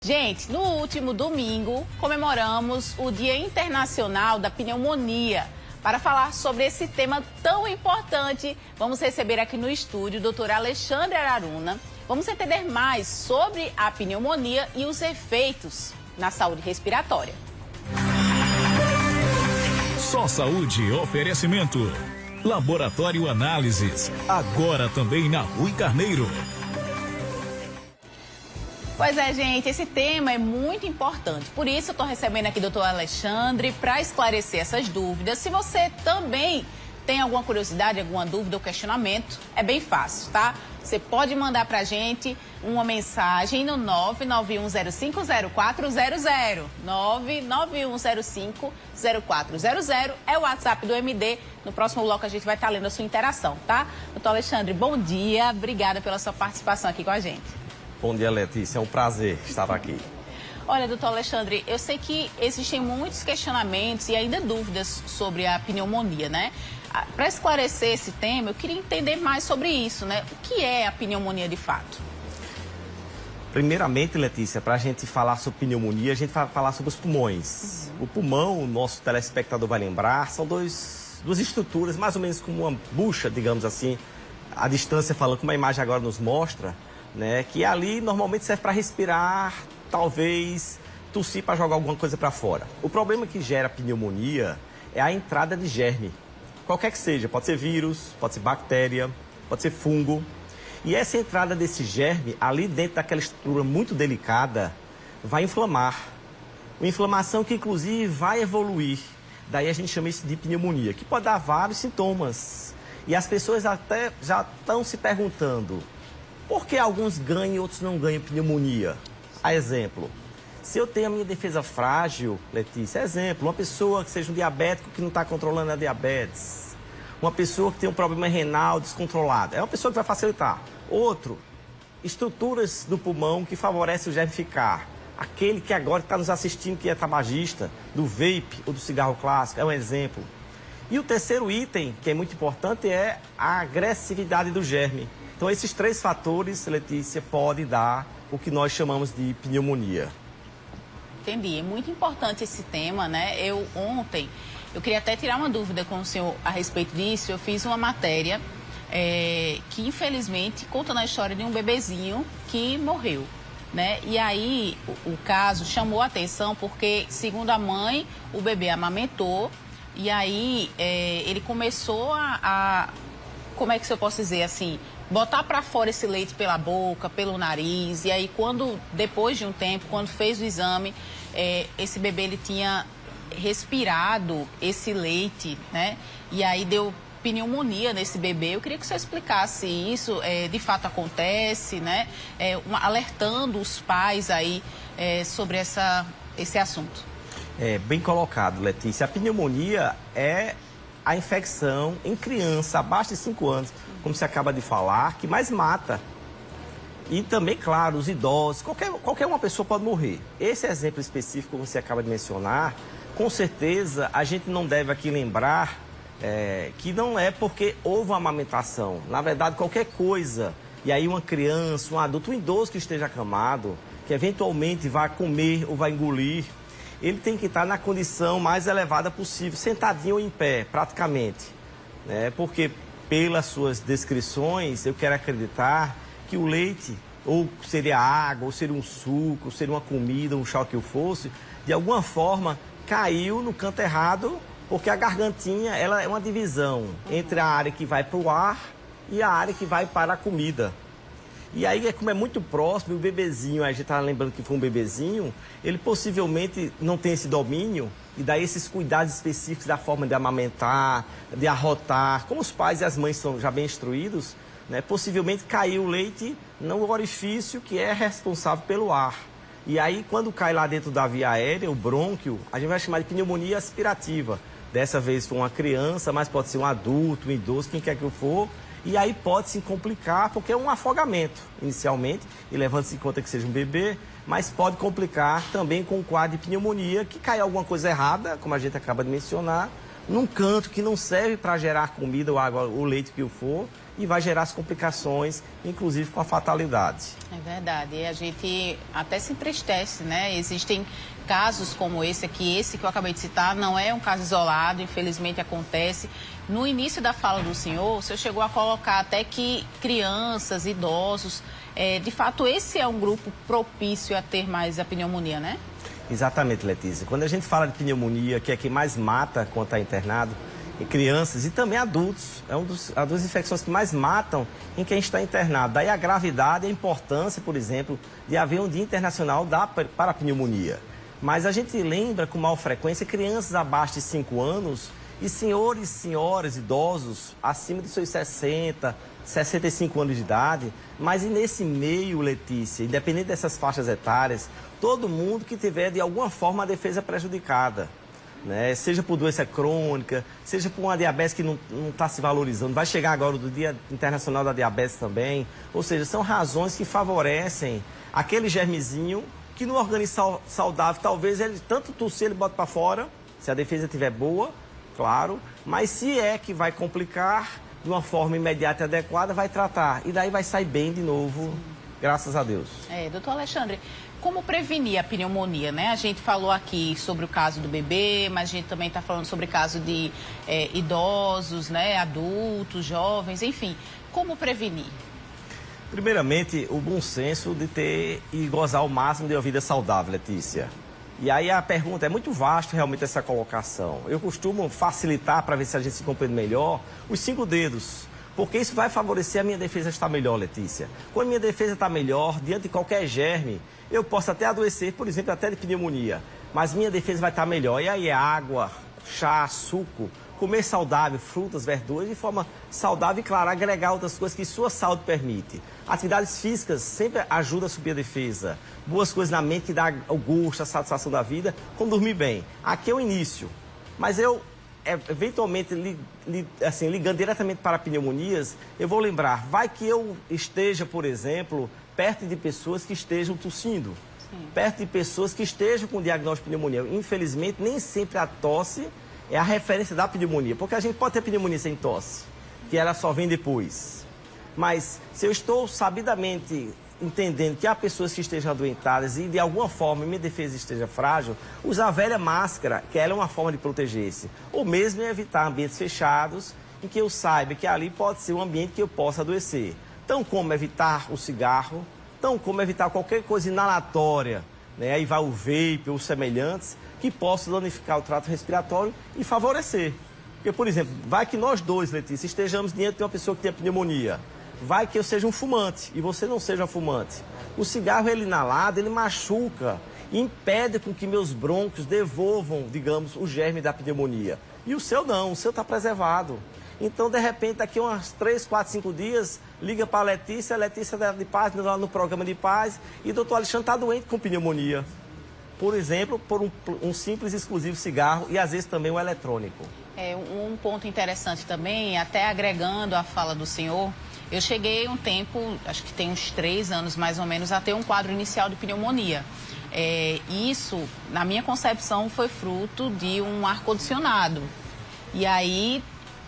Gente, no último domingo comemoramos o Dia Internacional da Pneumonia. Para falar sobre esse tema tão importante, vamos receber aqui no estúdio o Dr. Alexandre Araruna. Vamos entender mais sobre a pneumonia e os efeitos na saúde respiratória. Só Saúde, oferecimento. Laboratório Análises, agora também na Rui Carneiro. Pois é, gente, esse tema é muito importante. Por isso eu estou recebendo aqui o Dr. Alexandre para esclarecer essas dúvidas. Se você também tem alguma curiosidade, alguma dúvida ou questionamento, é bem fácil, tá? Você pode mandar para a gente uma mensagem no 991050400. 991050400 é o WhatsApp do MD. No próximo bloco a gente vai estar lendo a sua interação, tá? Dr. Alexandre, bom dia. Obrigada pela sua participação aqui com a gente. Bom dia, Letícia. É um prazer estar aqui. Olha, doutor Alexandre, eu sei que existem muitos questionamentos e ainda dúvidas sobre a pneumonia, né? Para esclarecer esse tema, eu queria entender mais sobre isso, né? O que é a pneumonia de fato? Primeiramente, Letícia, para a gente falar sobre pneumonia, a gente vai falar sobre os pulmões. O pulmão, o nosso telespectador vai lembrar, são duas estruturas, mais ou menos como uma bucha, digamos assim, a distância falando, como a imagem agora nos mostra, né, que ali normalmente serve para respirar, talvez tossir para jogar alguma coisa para fora. O problema que gera pneumonia é a entrada de germe, qualquer que seja, pode ser vírus, pode ser bactéria, pode ser fungo. E essa entrada desse germe, ali dentro daquela estrutura muito delicada, vai inflamar. Uma inflamação que inclusive vai evoluir. Daí a gente chama isso de pneumonia, que pode dar vários sintomas. E as pessoas até já estão se perguntando: por que alguns ganham e outros não ganham pneumonia? A exemplo, se eu tenho a minha defesa frágil, Letícia, exemplo, uma pessoa que seja um diabético que não está controlando a diabetes, uma pessoa que tem um problema renal descontrolado, é uma pessoa que vai facilitar. Outro, estruturas do pulmão que favorecem o germe ficar. Aquele que agora está nos assistindo, que é tabagista, do vape ou do cigarro clássico, é um exemplo. E o terceiro item, que é muito importante, é a agressividade do germe. Então, esses três fatores, Letícia, podem dar o que nós chamamos de pneumonia. Entendi. É muito importante esse tema, né? Ontem, eu queria até tirar uma dúvida com o senhor a respeito disso. Eu fiz uma matéria que, infelizmente, conta a história de um bebezinho que morreu, né? E aí, o caso chamou a atenção porque, segundo a mãe, o bebê amamentou e aí ele começou como é que eu posso dizer assim, botar para fora esse leite pela boca, pelo nariz. E aí, depois de um tempo, quando fez o exame, esse bebê ele tinha respirado esse leite, né? E aí deu pneumonia nesse bebê. Eu queria que o senhor explicasse isso, de fato acontece, né? Alertando os pais aí sobre esse assunto. Bem colocado, Letícia. A pneumonia é a infecção em criança abaixo de 5 anos, como você acaba de falar, que mais mata. E também, claro, os idosos, qualquer uma pessoa pode morrer. Esse exemplo específico que você acaba de mencionar, com certeza a gente não deve aqui lembrar que não é porque houve uma amamentação. Na verdade, qualquer coisa, e aí uma criança, um adulto, um idoso que esteja acamado, que eventualmente vai comer ou vai engolir, ele tem que estar na condição mais elevada possível, sentadinho ou em pé, praticamente. Né? Porque, pelas suas descrições, eu quero acreditar que o leite, ou seria água, ou seria um suco, ou seria uma comida, um chá que eu fosse, de alguma forma caiu no canto errado, porque a gargantinha ela é uma divisão entre a área que vai para o ar e a área que vai para a comida. E aí, como é muito próximo, o bebezinho, a gente está lembrando que foi um bebezinho, ele possivelmente não tem esse domínio, e daí esses cuidados específicos da forma de amamentar, de arrotar, como os pais e as mães são já bem instruídos, né, possivelmente caiu o leite no orifício que é responsável pelo ar. E aí, quando cai lá dentro da via aérea, o brônquio, a gente vai chamar de pneumonia aspirativa. Dessa vez foi uma criança, mas pode ser um adulto, um idoso, quem quer que for. E aí pode se complicar, porque é um afogamento inicialmente, e levando-se em conta que seja um bebê, mas pode complicar também com o quadro de pneumonia, que cai alguma coisa errada, como a gente acaba de mencionar, num canto que não serve para gerar comida ou água, ou leite que for, e vai gerar as complicações, inclusive com a fatalidade. É verdade, e a gente até se entristece, né? Existem casos como esse aqui, esse que eu acabei de citar, não é um caso isolado, infelizmente acontece. No início da fala do senhor, o senhor chegou a colocar até que crianças, idosos, de fato esse é um grupo propício a ter mais a pneumonia, né? Exatamente, Letícia. Quando a gente fala de pneumonia, que é quem mais mata quando está internado, em crianças e também adultos, é uma das infecções que mais matam em quem está internado. Daí a gravidade e a importância, por exemplo, de haver um dia internacional para a pneumonia. Mas a gente lembra com maior frequência crianças abaixo de 5 anos e senhores e senhoras idosos acima dos seus 60, 65 anos de idade. Mas e nesse meio, Letícia, independente dessas faixas etárias, todo mundo que tiver de alguma forma a defesa prejudicada. Né? Seja por doença crônica, seja por uma diabetes que não está se valorizando. Vai chegar agora do Dia Internacional da Diabetes também. Ou seja, são razões que favorecem aquele germezinho que no organismo saudável, talvez ele tanto tossir, ele bota para fora, se a defesa estiver boa, claro. Mas se é que vai complicar, de uma forma imediata e adequada, vai tratar. E daí vai sair bem de novo, graças a Deus. Doutor Alexandre, como prevenir a pneumonia, né? A gente falou aqui sobre o caso do bebê, mas a gente também está falando sobre o caso de idosos, né? Adultos, jovens, enfim. Como prevenir? Primeiramente, o bom senso de ter e gozar o máximo de uma vida saudável, Letícia. E aí a pergunta é muito vasta realmente essa colocação. Eu costumo facilitar para ver se a gente se compreende melhor os 5 dedos. Porque isso vai favorecer a minha defesa estar melhor, Letícia. Quando a minha defesa está melhor, diante de qualquer germe, eu posso até adoecer, por exemplo, até de pneumonia. Mas minha defesa vai estar melhor. E aí é água, chá, suco, comer saudável, frutas, verduras, de forma saudável e, claro, agregar outras coisas que sua saúde permite. Atividades físicas sempre ajudam a subir a defesa. Boas coisas na mente que dá o gosto, a satisfação da vida, como dormir bem. Aqui é o início. Mas eu, eventualmente, ligando diretamente para pneumonias, eu vou lembrar, vai que eu esteja, por exemplo, perto de pessoas que estejam tossindo. Sim. Perto de pessoas que estejam com diagnóstico de pneumonia. Infelizmente, nem sempre a tosse é a referência da pneumonia, porque a gente pode ter pneumonia sem tosse, que ela só vem depois. Mas se eu estou sabidamente entendendo que há pessoas que estejam adoentadas e de alguma forma minha defesa esteja frágil, usar a velha máscara, que ela é uma forma de proteger-se. Ou mesmo evitar ambientes fechados, em que eu saiba que ali pode ser um ambiente que eu possa adoecer. Tão como evitar o cigarro, tão como evitar qualquer coisa inalatória, né? Aí vai o vape ou semelhantes, que possam danificar o trato respiratório e favorecer. Porque, por exemplo, vai que nós dois, Letícia, estejamos diante de uma pessoa que tem pneumonia. Vai que eu seja um fumante e você não seja um fumante. O cigarro, ele inalado, ele machuca, impede com que meus brônquios devolvam, digamos, o germe da pneumonia. E o seu não, o seu está preservado. Então, de repente, daqui a uns 3, 4, 5 dias, liga para a Letícia de Paz, lá no programa de Paz, e o doutor Alexandre está doente com pneumonia. Por exemplo, por um simples exclusivo cigarro e às vezes também o eletrônico. Um ponto interessante também, até agregando a fala do senhor, eu cheguei um tempo, acho que tem uns 3 anos mais ou menos, a ter um quadro inicial de pneumonia. Isso, na minha concepção, foi fruto de um ar-condicionado. E aí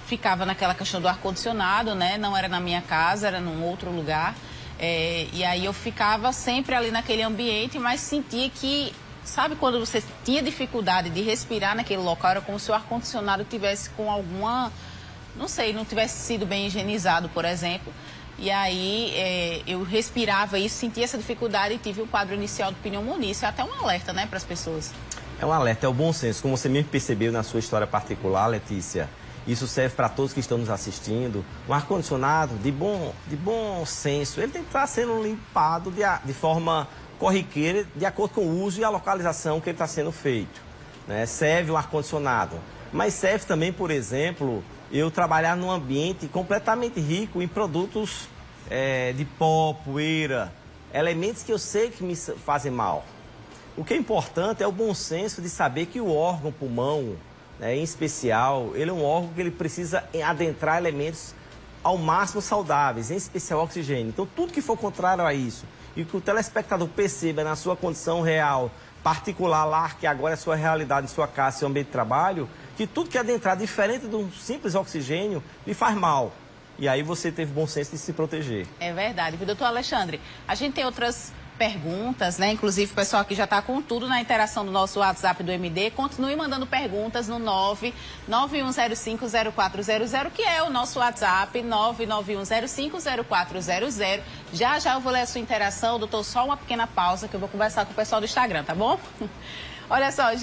ficava naquela questão do ar-condicionado, né? Não era na minha casa, era num outro lugar. E aí eu ficava sempre ali naquele ambiente, mas sentia que, sabe, quando você tinha dificuldade de respirar naquele local, era como se o ar-condicionado tivesse com alguma, não sei, não tivesse sido bem higienizado, por exemplo. E aí eu respirava isso, sentia essa dificuldade e tive um quadro inicial de pneumonia. Isso é até um alerta, né, para as pessoas. É um alerta, é o bom senso. Como você mesmo percebeu na sua história particular, Letícia, isso serve para todos que estão nos assistindo. Um ar-condicionado de bom senso, ele tem que estar sendo limpado de forma corriqueira, de acordo com o uso e a localização que ele está sendo feito. Né? Serve um ar-condicionado. Mas serve também, por exemplo, eu trabalhar num ambiente completamente rico em produtos de pó, poeira, elementos que eu sei que me fazem mal. O que é importante é o bom senso de saber que o órgão pulmão, né, em especial, ele é um órgão que ele precisa adentrar elementos ao máximo saudáveis, em especial oxigênio. Então, tudo que for contrário a isso, e que o telespectador perceba na sua condição real, particular lá, que agora é sua realidade, sua casa, seu ambiente de trabalho, que tudo que adentrar diferente de um simples oxigênio lhe faz mal. E aí você teve bom senso de se proteger. É verdade. Doutor Alexandre, a gente tem outras perguntas, né? Inclusive o pessoal aqui já está com tudo na interação do nosso WhatsApp do MD. Continue mandando perguntas no 991050400, que é o nosso WhatsApp, 991050400. Já eu vou ler a sua interação, doutor, só uma pequena pausa que eu vou conversar com o pessoal do Instagram, tá bom? Olha só,